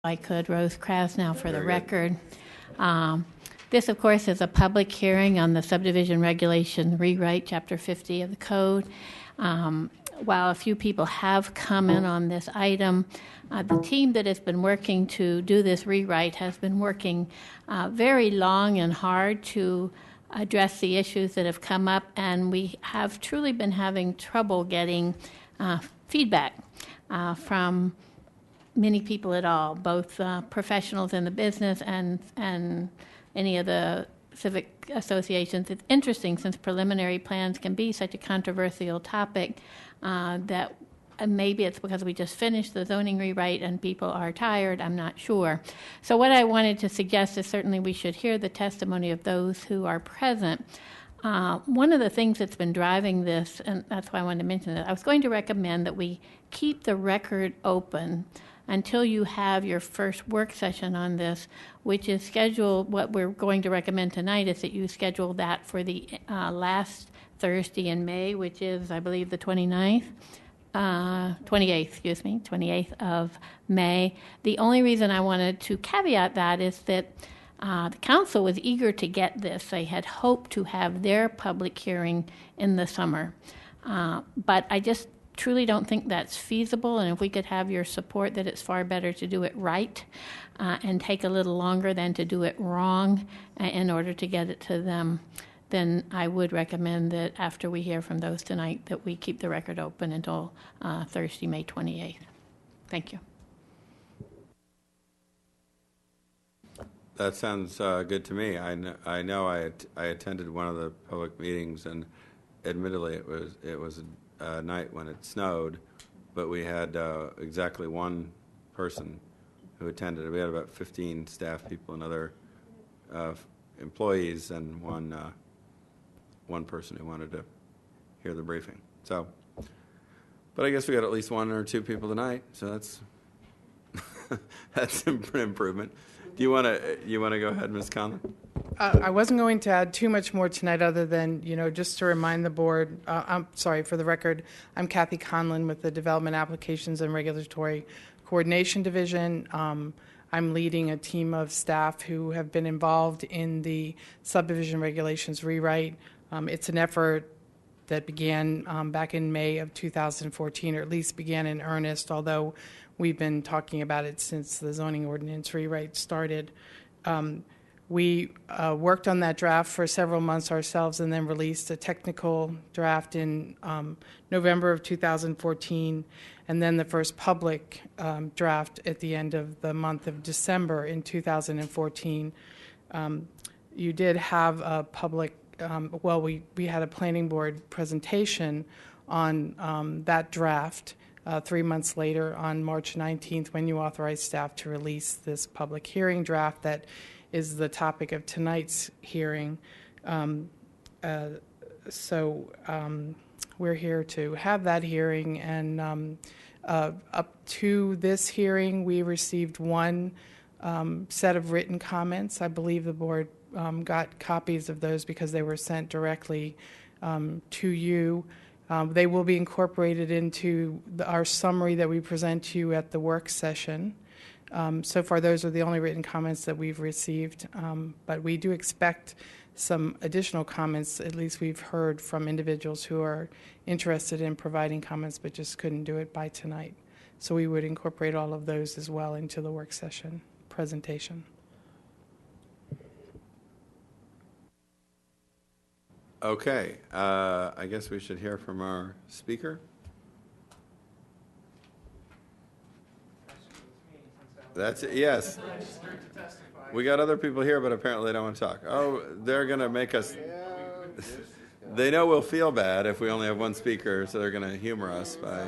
I could. Rose Krasnow for the record. This, of course, is a public hearing on the Subdivision Regulations Rewrite, Chapter 50 of the Code. While a few people have come in on this item, the team that has been working to do this rewrite has been working very long and hard to address the issues that have come up, and we have truly been having trouble getting feedback from many people at all, both professionals in the business and any of the civic associations. It's interesting, since preliminary plans can be such a controversial topic, that maybe it's because we just finished the zoning rewrite and people are tired, I'm not sure. So what I wanted to suggest is certainly we should hear the testimony of those who are present. One of the things that's been driving this, and that's why I wanted to mention it, I was going to recommend that we keep the record open until you have your first work session on this, which is scheduled. What we're going to recommend tonight is that you schedule that for the last Thursday in May, which is, I believe, the 28th of May. The only reason I wanted to caveat that is that the council was eager to get this. They had hoped to have their public hearing in the summer. But I just truly don't think that's feasible, and if we could have your support that it's far better to do it right and take a little longer than to do it wrong in order to get it to them, then I would recommend that after we hear from those tonight that we keep the record open until Thursday, May 28th. Thank you. That sounds good to me. I know I attended one of the public meetings, and admittedly it was a night when it snowed, but we had exactly one person who attended. We had about 15 staff people and other employees, and one person who wanted to hear the briefing. So, but I guess we got at least one or two people tonight, so that's that's an improvement. Do you want to go ahead, Ms. Conlon? I wasn't going to add too much more tonight, other than, just to remind the board. I'm sorry, for the record, I'm Kathy Conlon with the Development Applications and Regulatory Coordination Division. I'm leading a team of staff who have been involved in the Subdivision Regulations Rewrite. It's an effort that began back in May of 2014, or at least began in earnest, although we've been talking about it since the zoning ordinance rewrite started. We worked on that draft for several months ourselves, and then released a technical draft in November of 2014, and then the first public draft at the end of the month of December in 2014. You did have a public, we had a planning board presentation on that draft 3 months later on March 19th, when you authorized staff to release this public hearing draft that is the topic of tonight's hearing. So we're here to have that hearing, and up to this hearing, we received one set of written comments. I believe the board got copies of those because they were sent directly to you. They will be incorporated into our summary that we present to you at the work session. So far, those are the only written comments that we've received, but we do expect some additional comments. At least we've heard from individuals who are interested in providing comments but just couldn't do it by tonight. So we would incorporate all of those as well into the work session presentation. Okay, I guess we should hear from our speaker. That's it, yes. We got other people here, but apparently they don't want to talk. Oh, they're going to make us... They know we'll feel bad if we only have one speaker, so they're going to humor us by...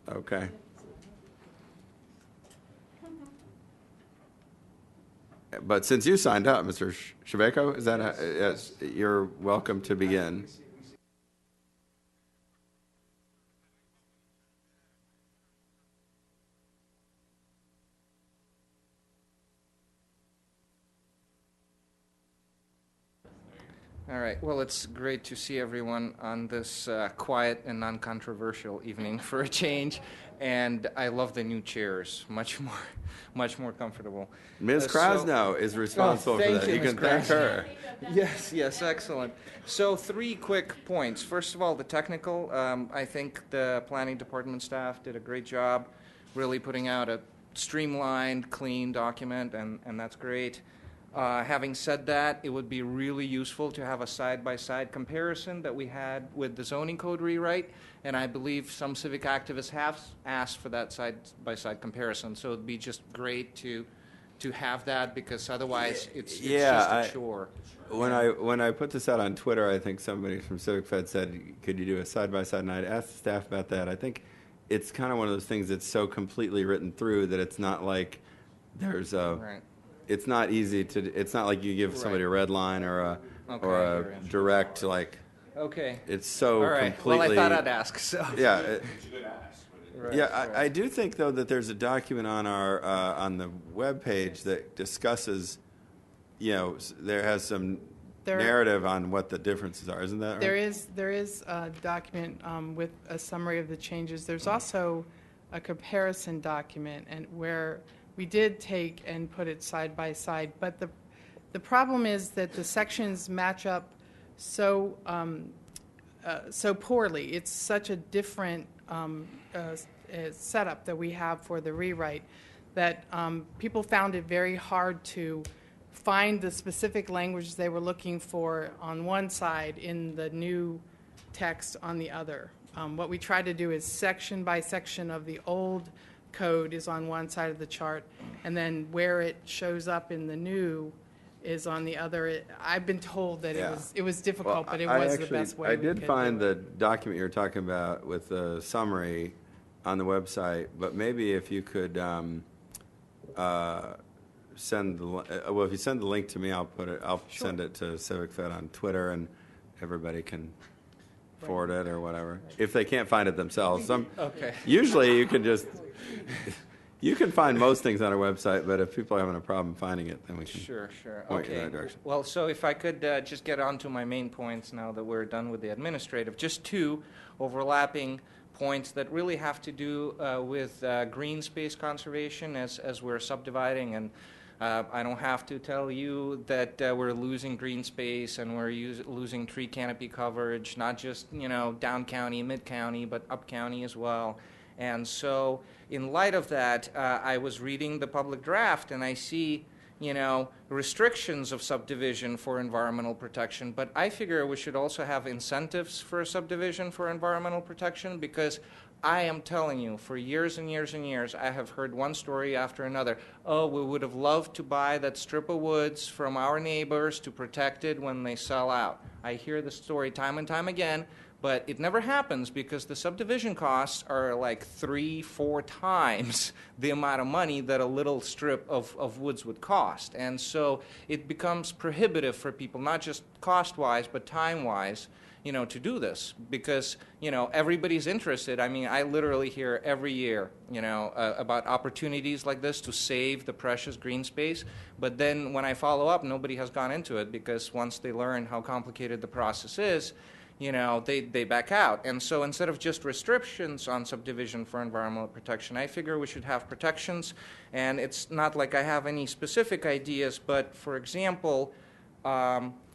Okay. But since you signed up, Mr. Sheveko, is that yes? You're welcome to begin. All right. Well, it's great to see everyone on this quiet and non-controversial evening for a change, and I love the new chairs. Much more comfortable. Ms. Krasno is responsible for thank that. you, You Ms. can thank her. Yes, excellent. So 3 quick points. First of all, the technical. I think the planning department staff did a great job really putting out a streamlined, clean document, and that's great. Having said that, it would be really useful to have a side-by-side comparison that we had with the zoning code rewrite, and I believe some civic activists have asked for that side-by-side comparison, so it'd be just great to have that, because otherwise it's just a chore. When I put this out on Twitter, I think somebody from Civic Fed said, could you do a side-by-side, and I'd asked the staff about that. I think it's kind of one of those things that's so completely written through that it's not like there's a... Right. It's not easy to. It's not like you give somebody a red line or a direct like. Okay. It's so All right. completely. Well, I thought I'd ask. So. Yeah. Right, yeah. right. I do think though that there's a document on our on the webpage that discusses. There has some narrative on what the differences are. Isn't that right? There is a document with a summary of the changes. There's also a comparison document, and where we did take and put it side by side, but the problem is that the sections match up so poorly. It's such a different setup that we have for the rewrite that people found it very hard to find the specific language they were looking for on one side in the new text on the other. What we try to do is section by section of the old code is on one side of the chart, and then where it shows up in the new is on the other. I've been told that it was difficult, but it was the best way. I did find the document you were talking about with the summary on the website, but maybe if you could send if you send the link to me, I'll send it to Civic Fed on Twitter, and everybody can forward it or whatever if they can't find it themselves. Okay. Usually you can just you can find most things on our website, but if people are having a problem finding it, then we can Sure. point you in Okay. that direction. Well, so if I could just get on to my main points now that we're done with the administrative, just 2 overlapping points that really have to do with green space conservation as we're subdividing, and I don't have to tell you that we're losing green space and we're losing tree canopy coverage, not just down county, mid county, but up county as well. And so, in light of that, I was reading the public draft, and I see restrictions of subdivision for environmental protection, but I figure we should also have incentives for subdivision for environmental protection, because I am telling you, for years and years and years, I have heard one story after another. Oh, we would have loved to buy that strip of woods from our neighbors to protect it when they sell out. I hear the story time and time again, but it never happens because the subdivision costs are like 3-4 times the amount of money that a little strip of woods would cost. And so it becomes prohibitive for people, not just cost-wise, but time-wise, to do this, because, everybody's interested. I mean, I literally hear every year, about opportunities like this to save the precious green space, but then when I follow up, nobody has gone into it, because once they learn how complicated the process is, they back out. And so instead of just restrictions on subdivision for environmental protection, I figure we should have protections, and it's not like I have any specific ideas, but for example,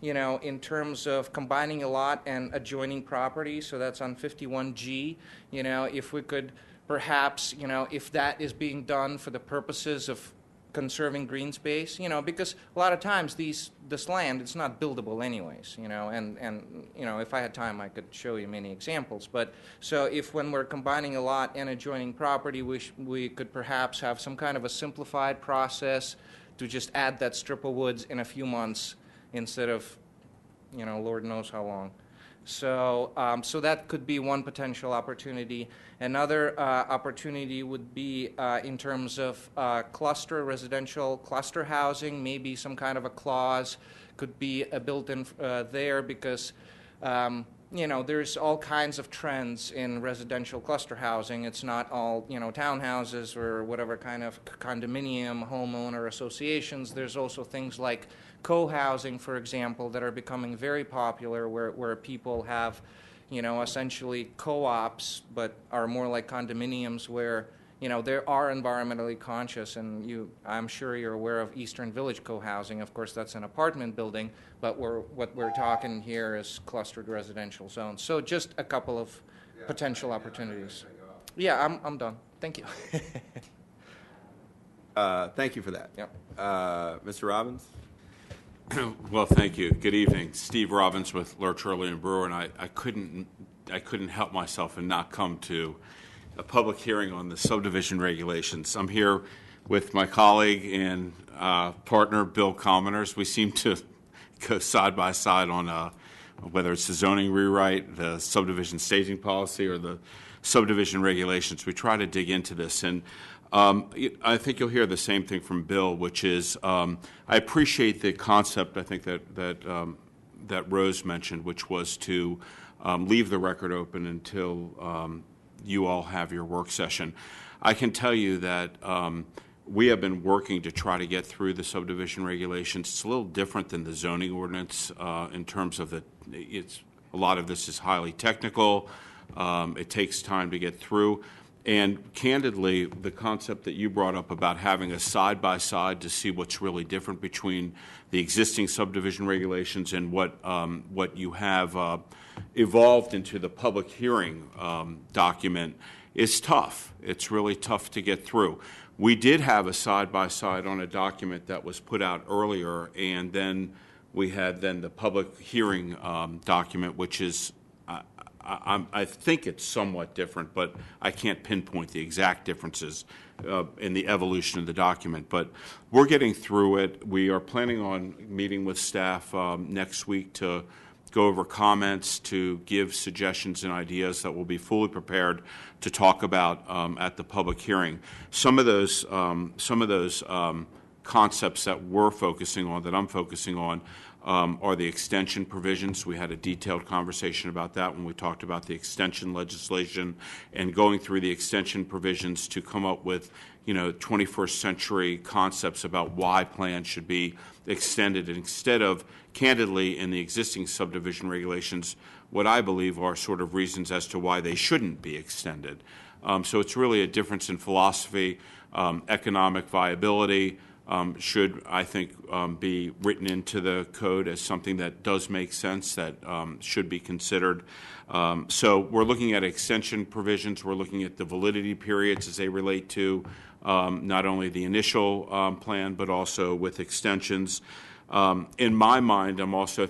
in terms of combining a lot and adjoining property, so that's on 51G, if we could perhaps, if that is being done for the purposes of conserving green space, because a lot of times this land, it's not buildable anyways, and if I had time, I could show you many examples. But so if when we're combining a lot and adjoining property, we could perhaps have some kind of a simplified process to just add that strip of woods in a few months, instead of, Lord knows how long. So, so that could be one potential opportunity. Another opportunity would be in terms of residential cluster housing, maybe some kind of a clause could be built in there, because there's all kinds of trends in residential cluster housing. It's not all, townhouses or whatever kind of condominium homeowner associations. There's also things like co-housing, for example, that are becoming very popular where people have, essentially co-ops, but are more like condominiums where, they are environmentally conscious, and I'm sure you're aware of Eastern Village co-housing. Of course, that's an apartment building, but what we're talking here is clustered residential zones. So just a couple of potential opportunities. Yeah, I'm done. Thank you. Thank you for that. Yep. Mr. Robbins? Well, thank you. Good evening. Steve Robbins with Lurch, Early and Brewer, and I couldn't help myself and not come to a public hearing on the subdivision regulations. I'm here with my colleague and partner, Bill Commoners. We seem to go side by side on whether it's the zoning rewrite, the subdivision staging policy, or the subdivision regulations. We try to dig into this, and I think you'll hear the same thing from Bill, which is I appreciate the concept. I think that Rose mentioned, which was to leave the record open until you all have your work session. I can tell you that we have been working to try to get through the subdivision regulations. It's a little different than the zoning ordinance in terms of a lot of this is highly technical. It takes time to get through. And candidly, the concept that you brought up about having a side-by-side to see what's really different between the existing subdivision regulations and what you have evolved into the public hearing document is tough. It's really tough to get through. We did have a side-by-side on a document that was put out earlier, and then we had the public hearing document, which is I think it's somewhat different, but I can't pinpoint the exact differences in the evolution of the document. But we're getting through it. We are planning on meeting with staff next week to go over comments, to give suggestions and ideas that we'll be fully prepared to talk about at the public hearing. Some of those concepts that we're focusing on, that I'm focusing on, are the extension provisions. We had a detailed conversation about that when we talked about the extension legislation and going through the extension provisions to come up with, 21st century concepts about why plans should be extended instead of, candidly, in the existing subdivision regulations, what I believe are sort of reasons as to why they shouldn't be extended. So it's really a difference in philosophy. Economic viability should, I think, be written into the code as something that does make sense, that should be considered. So we're looking at extension provisions. We're looking at the validity periods as they relate to not only the initial plan, but also with extensions. In my mind, I'm also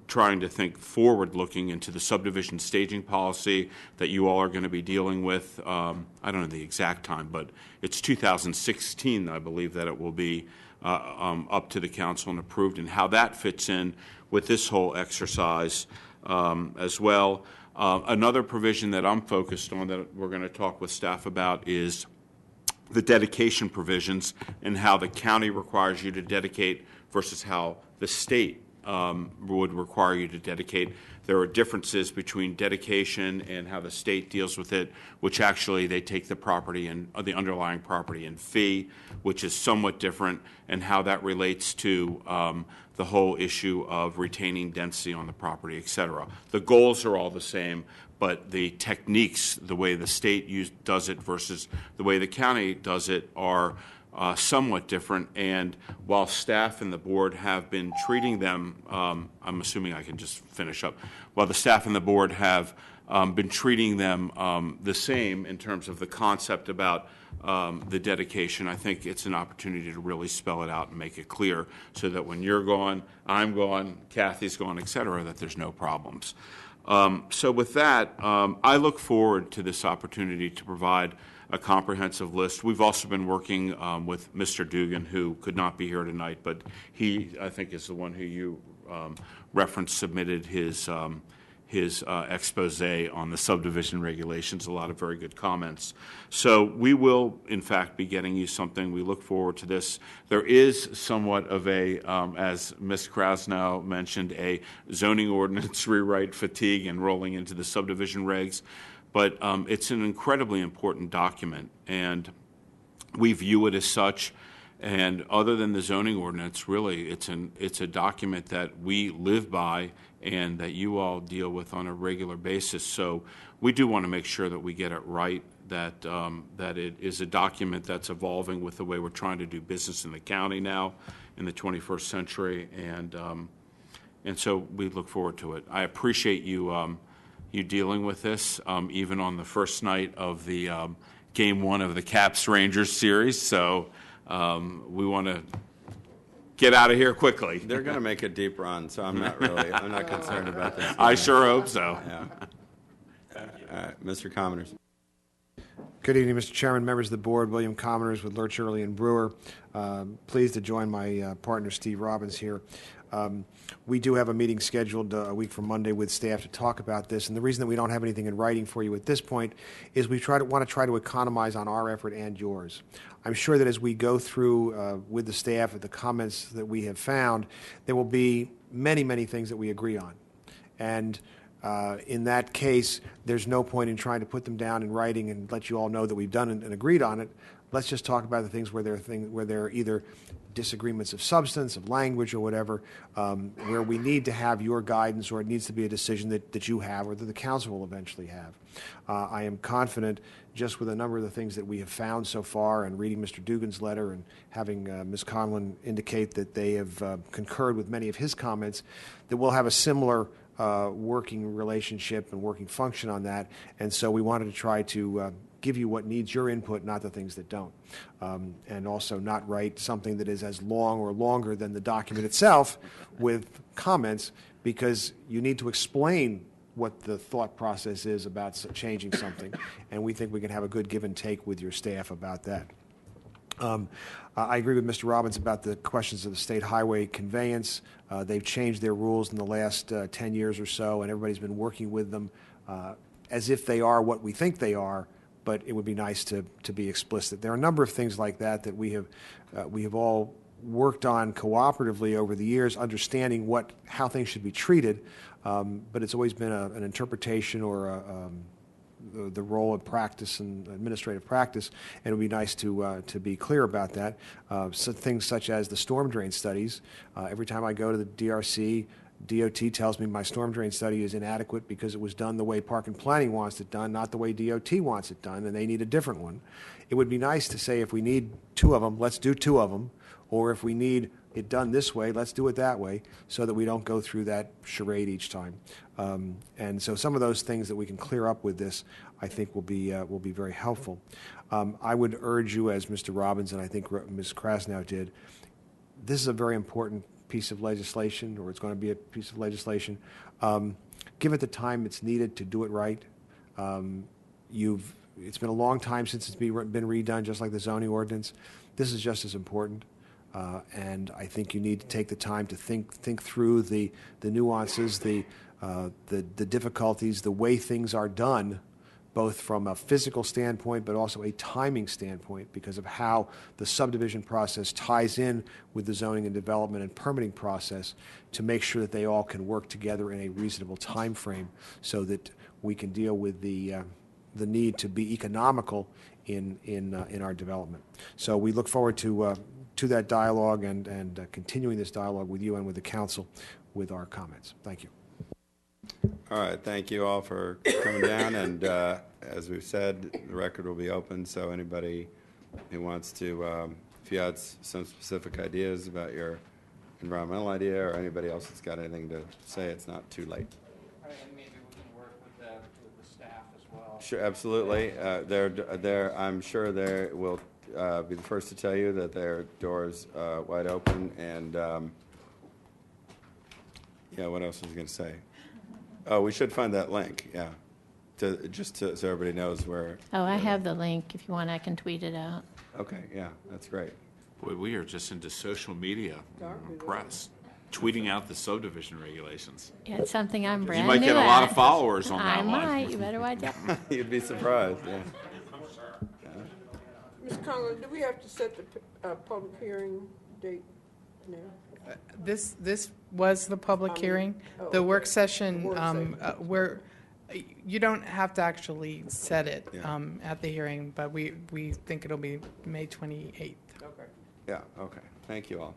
trying to think forward-looking into the subdivision staging policy that you all are going to be dealing with. I don't know the exact time, but it's 2016, I believe, that it will be up to the council and approved, and how that fits in with this whole exercise as well. Another provision that I'm focused on that we're going to talk with staff about is the dedication provisions and how the county requires you to dedicate versus how the state would require you to dedicate. There are differences between dedication and how the state deals with it, which actually they take the property and the underlying property and fee, which is somewhat different, and how that relates to the whole issue of retaining density on the property, et cetera. The goals are all the same, but the techniques, the way the state does it versus the way the county does it, are somewhat different. And while staff and the board have been treating them, I'm assuming I can just finish up, while the staff and the board have been treating them the same in terms of the concept about the dedication, I think it's an opportunity to really spell it out and make it clear so that when you're gone, I'm gone, Kathy's gone, et cetera, that there's no problems. So with that, I look forward to this opportunity to provide a comprehensive list. We've also been working with Mr. Dugan, who could not be here tonight, but he, I think, is the one who you referenced, submitted his his expose on the subdivision regulations, a lot of very good comments. So we will, in fact, be getting you something. We look forward to this. There is somewhat of a, as Ms. Krasnow mentioned, a zoning ordinance rewrite fatigue and rolling into the subdivision regs, but it's an incredibly important document, and we view it as such. And other than the zoning ordinance, really, it's a document that we live by and that you all deal with on a regular basis. So we do want to make sure that we get it right, that that it is a document that's evolving with the way we're trying to do business in the county now in the 21st century, and so we look forward to it. I appreciate you you dealing with this, even on the first night of the Game 1 of the Caps Rangers series. So. We want to get out of here quickly. They're going to make a deep run, so I'm not concerned about this. I sure hope so. Yeah. All right, Mr. Commoners. Good evening, Mr. Chairman, members of the board. William Commoners with Lurch, Early and Brewer. Pleased to join my partner, Steve Robbins, here. We do have a meeting scheduled a week from Monday with staff to talk about this, and the reason that we don't have anything in writing for you at this point is we want to try to economize on our effort and yours. I'm sure that as we go through with the staff the comments that we have found, there will be many, many things that we agree on. And in that case, there's no point in trying to put them down in writing and let you all know that we've done it and agreed on it. Let's just talk about the things where there are either disagreements of substance, of language, or whatever, where we need to have your guidance, or it needs to be a decision that you have or that the council will eventually have. I am confident, just with a number of the things that we have found so far, and reading Mr. Dugan's letter and having Ms. Conlon indicate that they have concurred with many of his comments, that we'll have a similar working relationship and working function on that. And so we wanted to try to give you what needs your input, not the things that don't. And also not write something that is as long or longer than the document itself with comments, because you need to explain what the thought process is about changing something. And we think we can have a good give and take with your staff about that. I agree with Mr. Robbins about the questions of the state highway conveyance. They've changed their rules in the last 10 years or so, and everybody's been working with them as if they are what we think they are, but it would be nice to be explicit. There are a number of things like that that we have all worked on cooperatively over the years, understanding how things should be treated, but it's always been an interpretation or the role of practice and administrative practice, and it would be nice to be clear about that. So things such as the storm drain studies. Every time I go to the DRC, DOT tells me my storm drain study is inadequate because it was done the way Park and Planning wants it done, not the way DOT wants it done, and they need a different one. It would be nice to say, if we need 2 of them, let's do 2 of them, or if we need it done this way, let's do it that way, so that we don't go through that charade each time. And so some of those things that we can clear up with this, I think, will be very helpful. I would urge you, as Mr. Robbins and I think Ms. Krasnow did, this is a very important piece of legislation, or it's going to be a piece of legislation. Give it the time it's needed to do it right. It's been a long time since it's been redone, just like the zoning ordinance. This is just as important. And I think you need to take the time to think through the nuances, the difficulties, the way things are done, both from a physical standpoint but also a timing standpoint, because of how the subdivision process ties in with the zoning and development and permitting process, to make sure that they all can work together in a reasonable time frame, so that we can deal with the need to be economical in our development. So we look forward to that dialogue and continuing this dialogue with you and with the council with our comments. Thank you. All right, thank you all for coming down, and as we've said, the record will be open, so anybody who wants to, if you had some specific ideas about your environmental idea, or anybody else that's got anything to say, it's not too late. And maybe we can work with the staff as well. Sure, absolutely. I'm sure they will be the first to tell you that their door's wide open, and yeah, what else was I going to say? Oh, we should find that link, yeah, so everybody knows where. Oh, I have the link. If you want, I can tweet it out. Okay, yeah, that's great. Boy, we are just into social media. I'm impressed. tweeting out the subdivision regulations. Yeah, it's something I'm brand You new might get a lot of at. followers on I that one. might. You better watch out. You'd be surprised, yeah. Ms. Conlon, do we have to set the public hearing date now? This was the public hearing. The work session, where you don't have to actually set it Yeah. at the hearing, but we think it'll be May 28th. Okay. Yeah, okay. Thank you all.